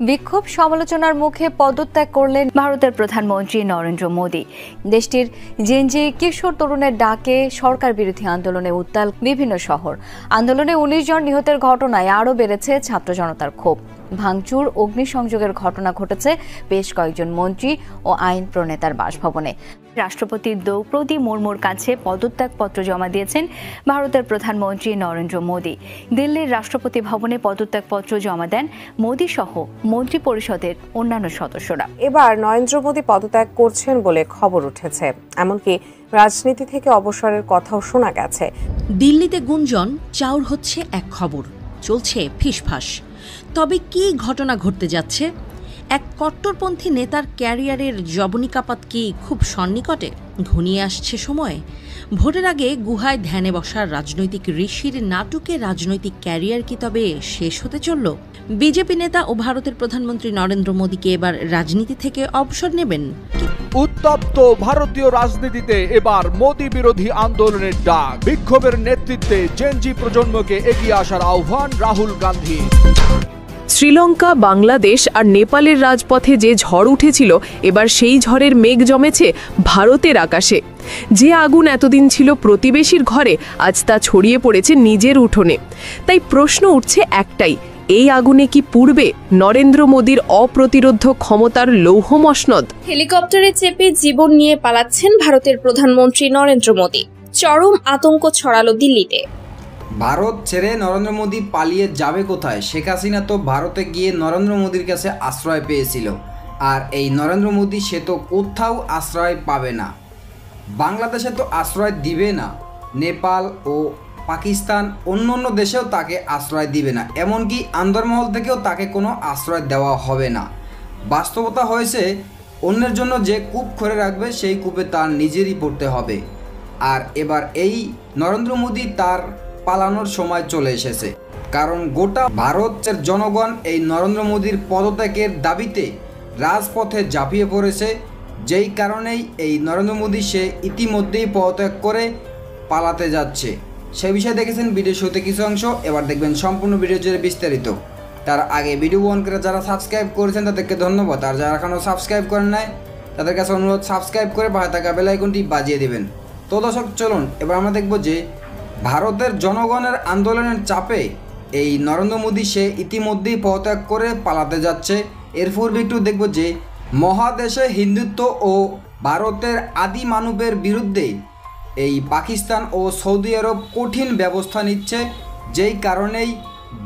বিক্ষোভ সমালোচনার মুখে পদত্যাগ করলেন ভারতের প্রধানমন্ত্রী নরেন্দ্র মোদী। দেশটির জেনজি কিশোর তরুণের ডাকে সরকার বিরোধী আন্দোলনে উত্তাল বিভিন্ন শহর। আন্দোলনে ১৯ জন নিহতের ঘটনায় আরও বেড়েছে ছাত্র জনতার ক্ষোভ। ভাঙচুর, অগ্নিসংযোগের ঘটনা ঘটেছে বেশ কয়েকজন মন্ত্রী ও আইন প্রণেতার বাসভবনে। রাষ্ট্রপতি দ্রৌপদী মুর্মুর কাছে পদত্যাগপত্র জমা দিয়েছেন ভারতের প্রধানমন্ত্রী নরেন্দ্র মোদী। দিল্লির রাষ্ট্রপতি ভবনে পদত্যাগপত্র জমা দেন মোদী সহ মন্ত্রী পরিষদের অন্যান্য সদস্যরা। এবার নরেন্দ্র মোদী পদত্যাগ করছেন বলে খবর উঠেছে, এমনকি রাজনীতি থেকে অবসরের কথাও শোনা গেছে। দিল্লিতে গুঞ্জন, চাউর হচ্ছে এক খবর, চলছে ফিসফাস। তবে কি ঘটনা ঘটতে যাচ্ছে? এক কট্টরপন্থী নেতার ক্যারিয়ারের জবনিকাপাত কি খুব সন্নিকটে? ঘনিয়ে আসছে সময়। ভোটের আগে গুহায় ধ্যানে বসার রাজনৈতিক ঋষির নাটকে রাজনৈতিক ক্যারিয়ার কি তবে শেষ হতে চলল? বিজেপি নেতা ও ভারতের প্রধানমন্ত্রী নরেন্দ্র মোদীকে এবার রাজনীতি থেকে অবসর নেবেন? উত্তপ্ত ভারতীয় রাজনীতিতে এবার মোদী বিরোধী আন্দোলনের ডাক। বিক্ষোভের নেতৃত্বে জেনজি প্রজন্মকে এগিয়ে আসার আহ্বান রাহুল গান্ধী। শ্রীলঙ্কা, বাংলাদেশ আর নেপালের রাজপথে যে ঝড় উঠেছিল, এবার সেই ঝড়ের মেঘ জমেছে ভারতের আকাশে। যে আগুন এতদিন ছিল প্রতিবেশীর ঘরে, আজ তা ছড়িয়ে পড়েছে নিজের উঠোনে। তাই প্রশ্ন উঠছে একটাই, এই আগুনে কি পুড়বে নরেন্দ্র মোদীর অপ্রতিরোধ্য ক্ষমতার লৌহ মসনদ? হেলিকপ্টারে চেপে জীবন নিয়ে পালাচ্ছেন ভারতের প্রধানমন্ত্রী নরেন্দ্র মোদী। চরম আতঙ্ক ছড়ালো দিল্লিতে। ভারত ছেড়ে নরেন্দ্র মোদী পালিয়ে যাবে কোথায়? শেখ হাসিনা তো ভারতে গিয়ে নরেন্দ্র মোদীর কাছে আশ্রয় পেয়েছিল, আর এই নরেন্দ্র মোদী সে তো কোথাও আশ্রয় পাবে না। বাংলাদেশে তো আশ্রয় দিবে না, নেপাল ও পাকিস্তান অন্য অন্য দেশেও তাকে আশ্রয় দিবে না, এমনকি আন্দরমহল থেকেও তাকে কোনো আশ্রয় দেওয়া হবে না। বাস্তবতা হয়েছে, অন্যের জন্য যে কূপ করে রাখবে সেই কূপে তার নিজেরই পড়তে হবে। আর এবার এই নরেন্দ্র মোদী তার পালানোর সময় চলে এসেছে, কারণ গোটা ভারতের জনগণ এই নরেন্দ্র মোদীর পদত্যাগের দাবিতে রাজপথে ঝাঁপিয়ে পড়েছে। যেই কারণেই এই নরেন্দ্র মোদী সে ইতিমধ্যেই পদত্যাগ করে পালাতে যাচ্ছে। সে বিষয়ে দেখেছেন ভিডিও শুরুতে কিছু অংশ, এবার দেখবেন সম্পূর্ণ ভিডিও জুড়ে বিস্তারিত। তার আগে ভিডিও অন করে যারা সাবস্ক্রাইব করেছেন তাদেরকে ধন্যবাদ, আর যারা এখনও সাবস্ক্রাইব করেন নাই তাদের কাছে অনুরোধ সাবস্ক্রাইব করে পাশে থাকা বেল আইকনটি বাজিয়ে দেবেন। তো দর্শক চলুন এবার আমরা দেখব যে ভারতের জনগণের আন্দোলনের চাপে এই নরেন্দ্র মোদী সে ইতিমধ্যেই পদত্যাগ করে পালাতে যাচ্ছে। এর পূর্বে একটু দেখব যে মহাদেশে হিন্দুত্ব ও ভারতের আদি মানবের বিরুদ্ধে এই পাকিস্তান ও সৌদি আরব কঠিন ব্যবস্থা নিচ্ছে, যেই কারণেই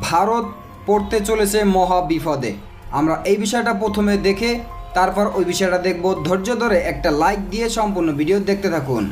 ভারত পড়তে চলেছে মহা বিপদে। আমরা এই বিষয়টা প্রথমে দেখে তারপর ওই বিষয়টা দেখব। ধৈর্য ধরে একটা লাইক দিয়ে সম্পূর্ণ ভিডিও দেখতে থাকুন।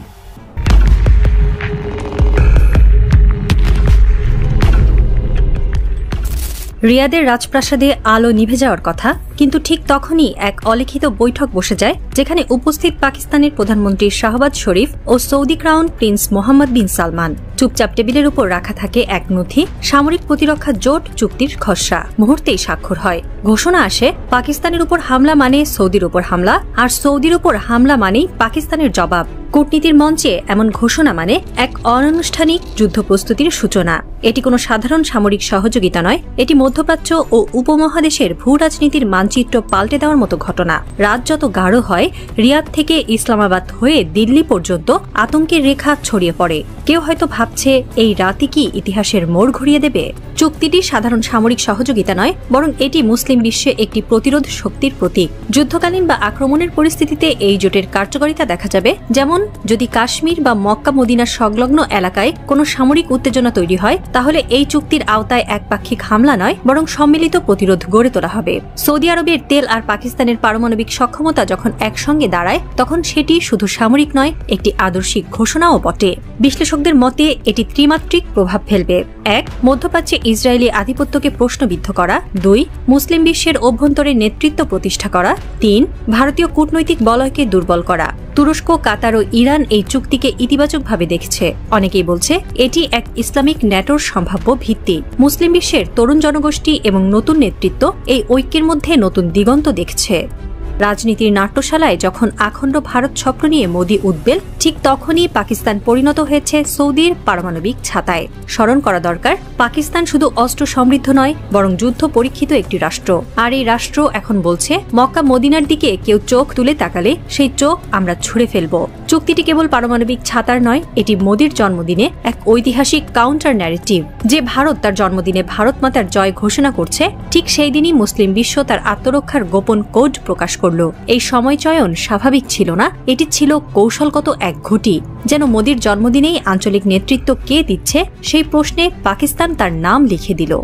রিয়াদের রাজপ্রাসাদে আলো নিভে যাওয়ার কথা, কিন্তু ঠিক তখনই এক অলিখিত বৈঠক বসে যায়, যেখানে উপস্থিত পাকিস্তানের প্রধানমন্ত্রী শাহবাজ শরীফ ও সৌদি ক্রাউন প্রিন্স মোহাম্মদ বিন সালমান। চুপচাপ টেবিলের উপর রাখা থাকে এক নথি, সামরিক প্রতিরক্ষা জোট চুক্তির খসড়া। মুহূর্তেই স্বাক্ষর হয়। ঘোষণা আসে, পাকিস্তানের উপর হামলা মানে সৌদির উপর হামলা, আর সৌদির উপর হামলা মানেই পাকিস্তানের জবাব। কূটনীতির মঞ্চে এমন ঘোষণা মানে এক অনানুষ্ঠানিক যুদ্ধ প্রস্তুতির সূচনা। এটি কোনো সাধারণ সামরিক সহযোগিতা নয়, এটি মধ্যপ্রাচ্য ও উপমহাদেশের ভূ রাজনীতির মানচিত্র পাল্টে দেওয়ার মতো ঘটনা। রাত যত গাঢ় হয়, রিয়াদ থেকে ইসলামাবাদ হয়ে দিল্লি পর্যন্ত আতঙ্কের রেখা ছড়িয়ে পড়ে। কেউ হয়তো ভাবছে, এই রাতই কি ইতিহাসের মোড় ঘুরিয়ে দেবে? চুক্তিটি সাধারণ সামরিক সহযোগিতা নয়, বরং এটি মুসলিম বিশ্বে একটি প্রতিরোধ শক্তির প্রতীক। যুদ্ধকালীন বা আক্রমণের পরিস্থিতিতে এই জোটের কার্যকারিতা দেখা যাবে, যেমন যদি কাশ্মীর বা মক্কা মদিনার সংলগ্ন এলাকায় কোনো সামরিক উত্তেজনা তৈরি হয়, তাহলে এই চুক্তির আওতায় একপাক্ষিক হামলা নয়, বরং সম্মিলিত প্রতিরোধ গড়ে তোলা হবে। সৌদি আরবের তেল আর পাকিস্তানের পারমাণবিক সক্ষমতা যখন একসঙ্গে দাঁড়ায়, তখন সেটি শুধু সামরিক নয়, একটি আদর্শিক ঘোষণাও বটে। বিশ্লেষকদের মতে এটি ত্রিমাত্রিক প্রভাব ফেলবে। ১. মধ্যপ্রাচ্যে ইসরায়েলি আধিপত্যকে প্রশ্নবিদ্ধ করা। ২. মুসলিম বিশ্বের অভ্যন্তরে নেতৃত্ব প্রতিষ্ঠা করা। ৩. ভারতীয় কূটনৈতিক বলয়কে দুর্বল করা। তুরস্ক, কাতার ও ইরান এই চুক্তিকে ইতিবাচকভাবে দেখছে। অনেকেই বলছে এটি এক ইসলামিক ন্যাটোর সম্ভাব্য ভিত্তি। মুসলিম বিশ্বের তরুণ জনগোষ্ঠী এবং নতুন নেতৃত্ব এই ঐক্যের মধ্যে নতুন দিগন্ত দেখছে। রাজনীতির নাট্যশালায় যখন আখণ্ড ভারত স্বপ্ন নিয়ে মোদি উদ্বেল, ঠিক তখনই পাকিস্তান পরিণত হয়েছে সৌদির পারমাণবিক ছাতায়। স্মরণ করা দরকার, পাকিস্তান শুধু অস্ত্র সমৃদ্ধ নয়, বরং যুদ্ধ পরীক্ষিত একটি রাষ্ট্র। আর এই রাষ্ট্র এখন বলছে, মক্কা মদিনার দিকে কেউ চোখ তুলে তাকালে সেই চোখ আমরা ছুঁড়ে ফেলব। চুক্তিটি কেবল পারমাণবিক ছাতার নয়, এটি মোদির জন্মদিনে এক ঐতিহাসিক কাউন্টার ন্যারেটিভ। যে ভারত তার জন্মদিনে ভারত মাতার জয় ঘোষণা করছে, ঠিক সেই দিনই মুসলিম বিশ্ব তার আত্মরক্ষার গোপন কোড প্রকাশ করল। এই সময়চয়ন স্বাভাবিক ছিল না, এটি ছিল কৌশলগত এক ঘুঁটি। যেন মোদির জন্মদিনেই আঞ্চলিক নেতৃত্ব কে দিচ্ছে সেই প্রশ্নে পাকিস্তান তার নাম লিখে দিল।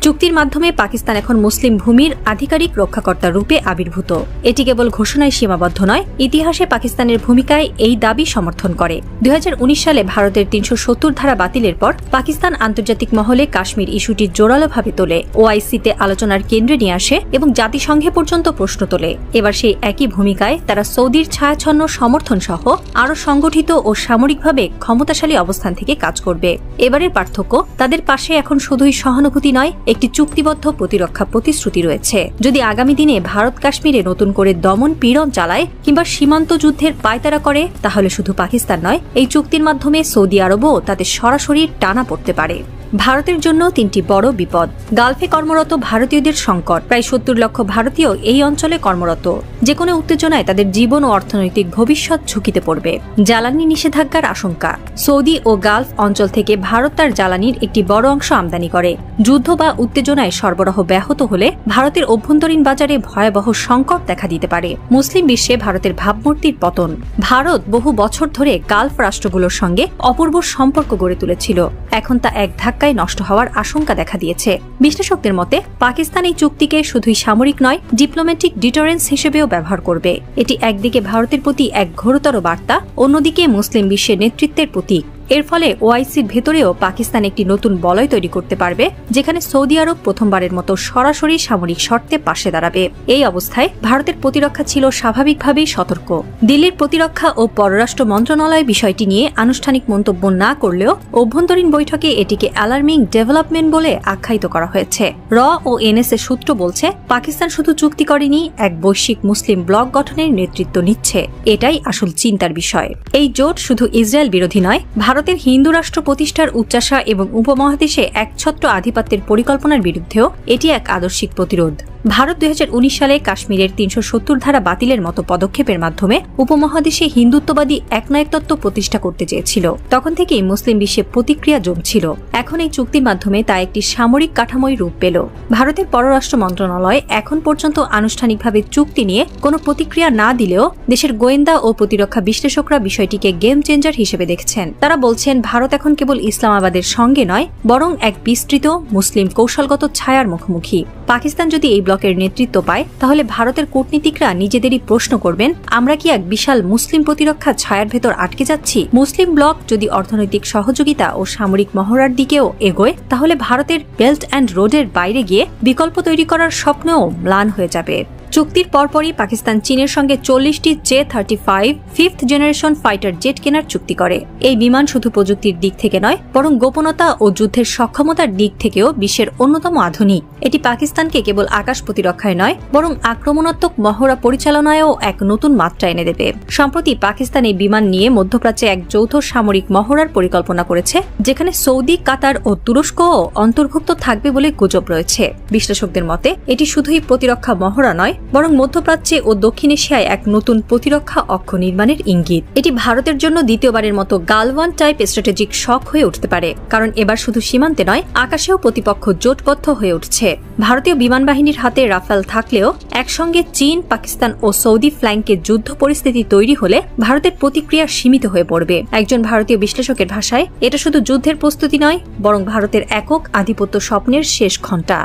চুক্তির মাধ্যমে পাকিস্তান এখন মুসলিম ভূমির আধিকারিক রক্ষাকর্তা রূপে আবির্ভূত। এটি কেবল ঘোষণায় সীমাবদ্ধ নয়, ইতিহাসে পাকিস্তানের ভূমিকায় এই দাবি সমর্থন করে। 2019 সালে ভারতের 370 ধারা বাতিলের পর পাকিস্তান আন্তর্জাতিক মহলে কাশ্মীর ইস্যুটি জোরালোভাবে তোলে, ওআইসিতে আলোচনার কেন্দ্রে নিয়ে আসে এবং জাতিসংঘে পর্যন্ত প্রশ্ন তোলে। এবার সেই একই ভূমিকায় তারা সৌদির ছায়াছন্ন সমর্থন সহ আরও সংগঠিত ও সামরিকভাবে ক্ষমতাশালী অবস্থান থেকে কাজ করবে। এবারের পার্থক্য, তাদের পাশে এখন শুধুই সহানুভূতি নয়, একটি চুক্তিবদ্ধ প্রতিরক্ষা প্রতিশ্রুতি রয়েছে। যদি আগামী দিনে ভারত কাশ্মীরে নতুন করে দমন পীড়ন চালায় কিংবা সীমান্ত যুদ্ধের পায়তারা করে, তাহলে শুধু পাকিস্তান নয়, এই চুক্তির মাধ্যমে সৌদি আরবও তাতে সরাসরি টানা পড়তে পারে। ভারতের জন্য 3টি বড় বিপদ। গালফে কর্মরত ভারতীয়দের সংকট, প্রায় 70 লক্ষ ভারতীয় এই অঞ্চলে কর্মরত। যে কোনো উত্তেজনায় তাদের জীবন ও অর্থনৈতিক ভবিষ্যৎ ঝুঁকিতে পড়বে। জ্বালানি নিষেধাজ্ঞার আশঙ্কা, সৌদি ও গালফ অঞ্চল থেকে ভারত তার জ্বালানির একটি বড় অংশ আমদানি করে। যুদ্ধ বা উত্তেজনায় সরবরাহ ব্যাহত হলে ভারতের অভ্যন্তরীণ বাজারে ভয়াবহ সংকট দেখা দিতে পারে। মুসলিম বিশ্বে ভারতের ভাবমূর্তির পতন। ভারত বহু বছর ধরে গালফ রাষ্ট্রগুলোর সঙ্গে অপূর্ব সম্পর্ক গড়ে তুলেছিল, এখন তা এক ধাক্কায় নষ্ট হওয়ার আশঙ্কা দেখা দিয়েছে। বিশ্লেষকদের মতে পাকিস্তান এই চুক্তিকে শুধুই সামরিক নয়, ডিপ্লোম্যাটিক ডিটারেন্স হিসেবেও ব্যবহার করবে। এটি একদিকে ভারতের প্রতি এক ঘোরতর বার্তা, অন্যদিকে মুসলিম বিশ্বের নেতৃত্বের প্রতীক। এর ফলে ওআইসির ভেতরেও পাকিস্তান একটি নতুন বলয় তৈরি করতে পারবে, যেখানে সৌদি আরব প্রথমবারের মতো সরাসরি সামরিক শর্তে পাশে দাঁড়াবে। এই অবস্থায় ভারতের প্রতিরক্ষা ছিল স্বাভাবিকভাবেই সতর্ক। দিল্লির প্রতিরক্ষা ও পররাষ্ট্র মন্ত্রণালয় বিষয়টি নিয়ে আনুষ্ঠানিক মন্তব্য না করলেও অভ্যন্তরীণ বৈঠকে এটিকে অ্যালার্মিং ডেভেলপমেন্ট বলে আখ্যায়িত করা হয়েছে। র ও এনএসএ সূত্র বলছে, পাকিস্তান শুধু চুক্তি করেনি, এক বৈশ্বিক মুসলিম ব্লক গঠনের নেতৃত্ব নিচ্ছে। এটাই আসল চিন্তার বিষয়। এই জোট শুধু ইসরায়েল বিরোধী নয়, ভারতের হিন্দু রাষ্ট্র প্রতিষ্ঠার উচ্চাশা এবং উপমহাদেশে একছত্র আধিপত্যের পরিকল্পনার বিরুদ্ধেও এটি এক আদর্শিক প্রতিরোধ। ভারত 2019 সালে কাশ্মীরের 370 ধারা বাতিলের মতো পদক্ষেপের মাধ্যমে উপমহাদেশে হিন্দুত্ববাদী একনায়কতত্ত্ব প্রতিষ্ঠা করতে চেয়েছিল। তখন থেকেই মুসলিম বিশ্বে প্রতিক্রিয়া জমছিল। এখন এই চুক্তির মাধ্যমে তা একটি সামরিক কাঠামোয় রূপ পেল। ভারতের পররাষ্ট্র মন্ত্রণালয় এখন পর্যন্ত আনুষ্ঠানিকভাবে চুক্তি নিয়ে কোনো প্রতিক্রিয়া না দিলেও দেশের গোয়েন্দা ও প্রতিরক্ষা বিশ্লেষকরা বিষয়টিকে গেম চেঞ্জার হিসেবে দেখছেন। তারা বলছেন, ভারত এখন কেবল ইসলামাবাদের সঙ্গে নয়, বরং এক বিস্তৃত মুসলিম কৌশলগত ছায়ার মুখোমুখি। পাকিস্তান যদি এই ব্লকের নেতৃত্ব পায়, তাহলে ভারতের কূটনীতিকরা নিজেদেরই প্রশ্ন করবেন, আমরা কি এক বিশাল মুসলিম প্রতিরক্ষা ছায়ার ভেতর আটকে যাচ্ছি? মুসলিম ব্লক যদি অর্থনৈতিক সহযোগিতা ও সামরিক মহড়ার দিকেও এগোয়, তাহলে ভারতের বেল্ট অ্যান্ড রোডের বাইরে গিয়ে বিকল্প তৈরি করার স্বপ্নও ম্লান হয়ে যাবে। চুক্তির পরপরই পাকিস্তান চীনের সঙ্গে 40টি J-35 5th generation fighter jet কেনার চুক্তি করে। এই বিমান শুধু প্রযুক্তির দিক থেকে নয়, বরং গোপনতা ও যুদ্ধের সক্ষমতার দিক থেকেও বিশ্বের অন্যতম আধুনিক। এটি পাকিস্তানকে কেবল আকাশ প্রতিরক্ষায় নয়, বরং আক্রমণাত্মক মহড়া পরিচালনায়ও এক নতুন মাত্রা এনে দেবে। সম্প্রতি পাকিস্তান এই বিমান নিয়ে মধ্যপ্রাচ্যে এক যৌথ সামরিক মহড়ার পরিকল্পনা করেছে, যেখানে সৌদি, কাতার ও তুরস্কও অন্তর্ভুক্ত থাকবে বলে গুজব রয়েছে। বিশ্লেষকদের মতে এটি শুধুই প্রতিরক্ষা মহড়া নয়, বরং মধ্যপ্রাচ্যে ও দক্ষিণ এশিয়ায় এক নতুন প্রতিরক্ষা অক্ষ নির্মাণের ইঙ্গিত। এটি ভারতের জন্য দ্বিতীয়বারের মতো গালওয়ান টাইপ স্ট্র্যাটেজিক শক হয়ে উঠতে পারে, কারণ এবার শুধু সীমান্তে নয়, আকাশেও প্রতিপক্ষ জোটবদ্ধ হয়ে উঠছে। ভারতীয় বিমান বাহিনীর হাতে রাফাল থাকলেও একসঙ্গে চীন, পাকিস্তান ও সৌদি ফ্ল্যাঙ্কে যুদ্ধ পরিস্থিতি তৈরি হলে ভারতের প্রতিক্রিয়া সীমিত হয়ে পড়বে। একজন ভারতীয় বিশ্লেষকের ভাষায়, এটা শুধু যুদ্ধের প্রস্তুতি নয়, বরং ভারতের একক আধিপত্য স্বপ্নের শেষ ঘণ্টা।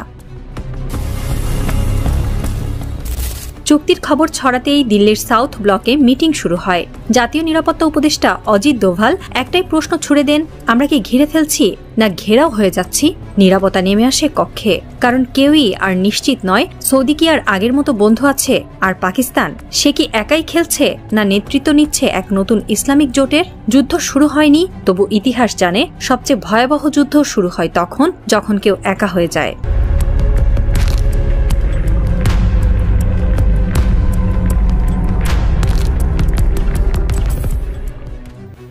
চুক্তির খবর ছড়াতেই দিল্লির সাউথ ব্লকে মিটিং শুরু হয়। জাতীয় নিরাপত্তা উপদেষ্টা অজিত দোভাল একটাই প্রশ্ন ছুড়ে দেন, আমরা কি ঘিরে ফেলছি না ঘেরাও হয়ে যাচ্ছি? নীরবতা নেমে আসে কক্ষে, কারণ কেউই আর নিশ্চিত নয় সৌদি কি আর আগের মতো বন্ধু আছে, আর পাকিস্তান সে কি একাই খেলছে না নেতৃত্ব নিচ্ছে এক নতুন ইসলামিক জোটের। যুদ্ধ শুরু হয়নি, তবু ইতিহাস জানে সবচেয়ে ভয়াবহ যুদ্ধ শুরু হয় তখন যখন কেউ একা হয়ে যায়।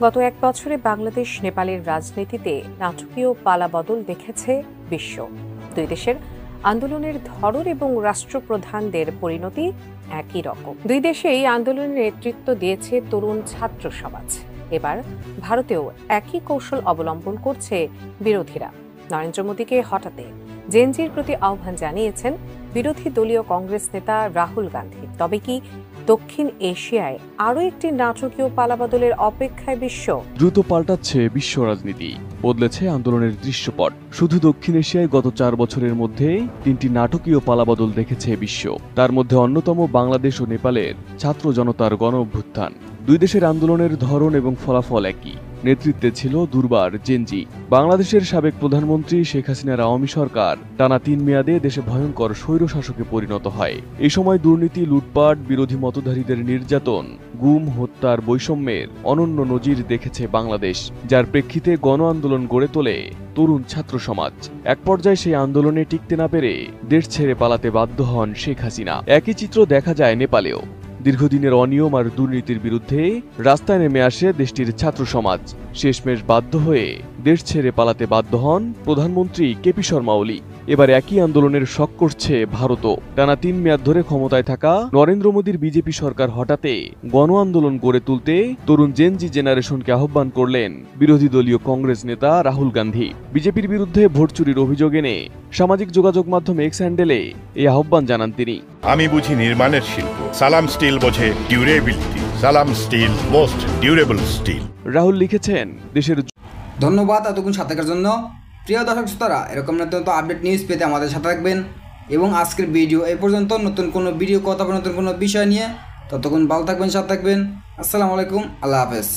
গত এক বছরে বাংলাদেশ নেপালের রাজনীতিতে নাটকীয় পালাবদল দেখেছে বিশ্ব। দুই দেশের আন্দোলনের ধরন এবং রাষ্ট্রপ্রধানদের পরিণতি একই রকম। দুই দেশে এই আন্দোলনের নেতৃত্ব দিয়েছে তরুণ ছাত্র সমাজ। এবার ভারতেও একই কৌশল অবলম্বন করছে বিরোধীরা। নরেন্দ্র মোদীকে হটাতে জেনজির প্রতি আহ্বান জানিয়েছেন বিরোধী দলীয় কংগ্রেস নেতা রাহুল গান্ধী। তবে কি দক্ষিণ এশিয়ায় আরও একটি নাটকীয় পালাবদলের অপেক্ষায় বিশ্ব? দ্রুত পাল্টাচ্ছে বিশ্ব রাজনীতি, বদলেছে আন্দোলনের দৃশ্যপট। শুধু দক্ষিণ এশিয়ায় গত 4 বছরের মধ্যে 3টি নাটকীয় পালাবদল দেখেছে বিশ্ব। তার মধ্যে অন্যতম বাংলাদেশ ও নেপালের ছাত্র জনতার গণ অভ্যুত্থান। দুই দেশের আন্দোলনের ধরন এবং ফলাফল একই। নেতৃত্বে ছিল দুর্বার জেনজি। বাংলাদেশের সাবেক প্রধানমন্ত্রী শেখ হাসিনার আওয়ামী সরকার টানা 3 মেয়াদে দেশে ভয়ঙ্কর স্বৈরশাসকে পরিণত হয়। এই সময় দুর্নীতি, লুটপাট, বিরোধী মতধারীদের নির্যাতন, গুম, হত্যার বৈষম্যের অনন্য নজির দেখেছে বাংলাদেশ, যার প্রেক্ষিতে গণ আন্দোলন গড়ে তোলে তরুণ ছাত্র সমাজ। এক পর্যায়ে সেই আন্দোলনে টিকতে না পেরে দেশ ছেড়ে পালাতে বাধ্য হন শেখ হাসিনা। একই চিত্র দেখা যায় নেপালেও। দীর্ঘদিনের অনিয়ম আর দুর্নীতির বিরুদ্ধে রাস্তায় নেমে আসে দেশটির ছাত্র সমাজ। শেষমেশ বাধ্য হয়ে দেশ ছেড়ে পালাতে বাধ্য হন প্রধানমন্ত্রী কেপি শর্মা ওলি। এবার একই আন্দোলনের শক করছে ভারতও। টানা 3 মেয়াদ ধরে ক্ষমতায় থাকা নরেন্দ্র মোদীর বিজেপি সরকার হঠাতে গণ আন্দোলন গড়ে তুলতে তরুণ জেনজি জেনারেশনকে আহ্বান করলেন বিরোধী দলীয় কংগ্রেস নেতা রাহুল গান্ধী। বিজেপির বিরুদ্ধে ভোট চুরির অভিযোগ এনে সামাজিক যোগাযোগ মাধ্যম এক্স হ্যান্ডেলে এই আহ্বান জানান তিনি। আমি বুঝি নির্মাণের শিল্প, সালাম স্টিল বোঝে durability. Salam steel, most durable steel. Rahul লিখেছেন, দেশের ধন্যবাদ এতক্ষণ সাথে থাকার জন্য। প্রিয় দর্শক শ্রোতারা, এরকম নতুন আপডেট নিউজ পেতে আমাদের সাথে থাকবেন। এবং আজকের ভিডিও এই পর্যন্ত। নতুন কোনো ভিডিও কথা নতুন কোনো বিষয় নিয়ে ততক্ষণ ভালো থাকবেন, সাথে থাকবেন। আসসালামু আলাইকুম, আল্লাহ হাফেজ।